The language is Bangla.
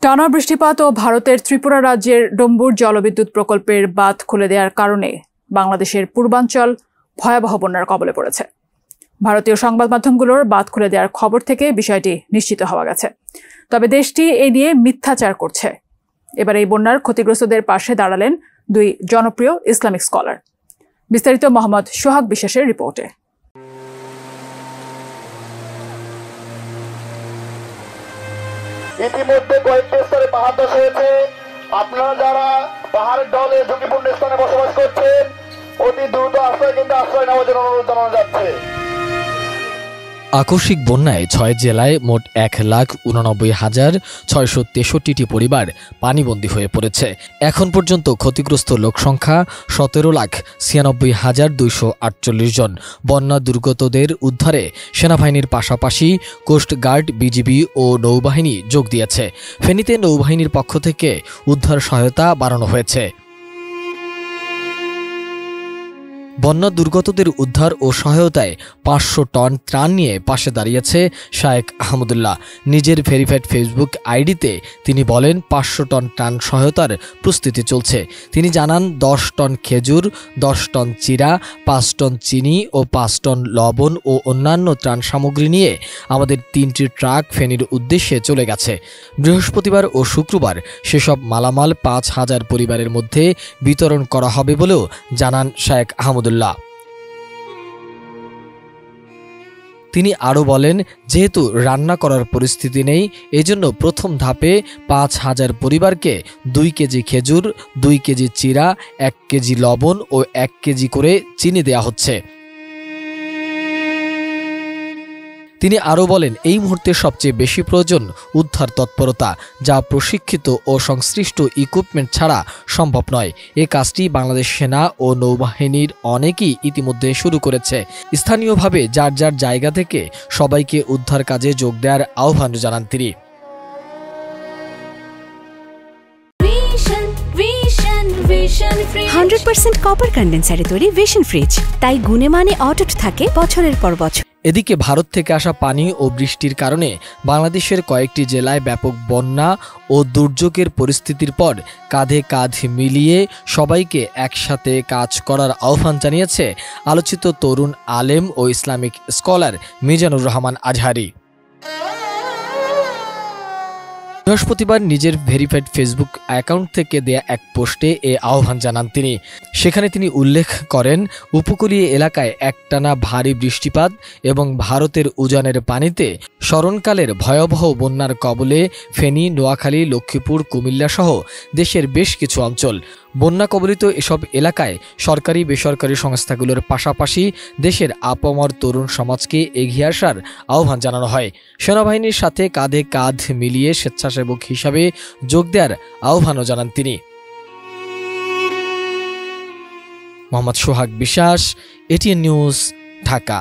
টানা বৃষ্টিপাত ও ভারতের ত্রিপুরা রাজ্যের ডম্বুর জলবিদ্যুৎ প্রকল্পের বাঁধ খুলে দেওয়ার কারণে বাংলাদেশের পূর্বাঞ্চল ভয়াবহ বন্যার কবলে পড়েছে। ভারতীয় সংবাদ মাধ্যমগুলোর বাঁধ খুলে দেওয়ার খবর থেকে বিষয়টি নিশ্চিত হওয়া গেছে। তবে দেশটি এ নিয়ে মিথ্যাচার করছে। এবার এই বন্যার ক্ষতিগ্রস্তদের পাশে দাঁড়ালেন দুই জনপ্রিয় ইসলামিক স্কলার। বিস্তারিত মোহাম্মদ সোহাগ বিশ্বাসের রিপোর্টে। ইতিমধ্যে কয়েকটি স্তরে পাহাড় ধস হয়েছে। আপনারা যারা পাহাড়ের ঢলে ঝুঁকিপূর্ণ স্থানে বসবাস করছেন, অতি দ্রুত আশ্রয় নেওয়ার জন্য অনুরোধ জানানো যাচ্ছে। আকস্মিক বন্যায় ৬ জেলায় মোট ১,৮৯,৬৬৩টি পরিবার পানিবন্দী হয়ে পড়েছে। এখন পর্যন্ত ক্ষতিগ্রস্ত লোকসংখ্যা ১৭,৯৬,২৪৮ জন। বন্যা দুর্গতদের উদ্ধারে সেনাবাহিনীর পাশাপাশি কোস্টগার্ড, বিজিবি ও নৌবাহিনী যোগ দিয়েছে। ফেনীতে নৌবাহিনীর পক্ষ থেকে উদ্ধার সহায়তা বাড়ানো হয়েছে। বন্যা দুর্গতদের উদ্ধার ও সহায়তায় ৫০০ টন ত্রাণ নিয়ে পাশে দাঁড়িয়েছে শায়েখ আহমদুল্লাহ। নিজের ভেরিফাইড ফেসবুক আইডিতে তিনি বলেন, ৫০০ টন ত্রাণ সহায়তার প্রস্তুতি চলছে। তিনি জানান, ১০ টন খেজুর, ১০ টন চিরা, ৫ টন চিনি ও ৫ টন লবণ ও অন্যান্য ত্রাণ সামগ্রী নিয়ে আমাদের ৩টি ট্রাক ফেনীর উদ্দেশ্যে চলে গেছে। বৃহস্পতিবার ও শুক্রবার সেসব মালামাল ৫,০০০ পরিবারের মধ্যে বিতরণ করা হবে বলেও জানান শায়েখ আহমদুল্লাহ। তিনি আরও বলেন, যেহেতু রান্না করার পরিস্থিতি নেই, এজন্য প্রথম ধাপে ৫,০০০ পরিবারকে ২ কেজি খেজুর, ২ কেজি চিরা, ১ কেজি লবণ ও ১ কেজি করে চিনি দেয়া হচ্ছে। তিনি আরও বলেন, এই মুহূর্তে সবচেয়ে বেশি প্রয়োজন উদ্ধার তৎপরতা, যা প্রশিক্ষিত ও সংশ্লিষ্ট ইকুইপমেন্ট ছাড়া সম্ভব নয়। এ কাজটি বাংলাদেশ সেনা ও নৌবাহিনীর অনেকেই ইতিমধ্যে শুরু করেছে। স্থানীয়ভাবে যার যার জায়গা থেকে সবাইকে উদ্ধার কাজে যোগ দেওয়ার আহ্বান জানান তিনি। 100% কপার কন্ডেন্সারে তৈরি ভিশন ফ্রিজ, তাই গুণে মানে অটুট থাকে বছরের পর বছর। এদিকে ভারত থেকে আসা পানি ও বৃষ্টির কারণে বাংলাদেশের কয়েকটি জেলায় ব্যাপক বন্যা ও দুর্যোগের পরিস্থিতির পর কাঁধে কাঁধ মিলিয়ে সবাইকে একসাথে কাজ করার আহ্বান জানিয়েছে আলোচিত তরুণ আলেম ও ইসলামিক স্কলার মিজানুর রহমান আজহারি। বৃহস্পতিবার নিজের ভেরিফাইড ফেসবুক অ্যাকাউন্ট থেকে দেয়া এক পোস্টে এ আহ্বান জানান তিনি। সেখানে তিনি উল্লেখ করেন, উপকূলীয় এলাকায় একটানা ভারী বৃষ্টিপাত এবং ভারতের উজানের পানিতে স্মরণকালের ভয়াবহ বন্যার কবলে ফেনী, নোয়াখালী, লক্ষ্মীপুর, কুমিল্লা সহ দেশের বেশ কিছু অঞ্চল। বন্যা কবলিত এসব এলাকায় সরকারি বেসরকারি সংস্থাগুলোর পাশাপাশি দেশের আপামর তরুণ সমাজকে এগিয়ে আসার আহ্বান জানানো হয়। সেনাবাহিনীর সাথে কাঁধে কাঁধ মিলিয়ে স্বেচ্ছাসেবক হিসাবে যোগ দেওয়ার আহ্বানও জানান তিনি। মোহাম্মদ সোহাগ বিশ্বাস, এটিএন নিউজ, ঢাকা।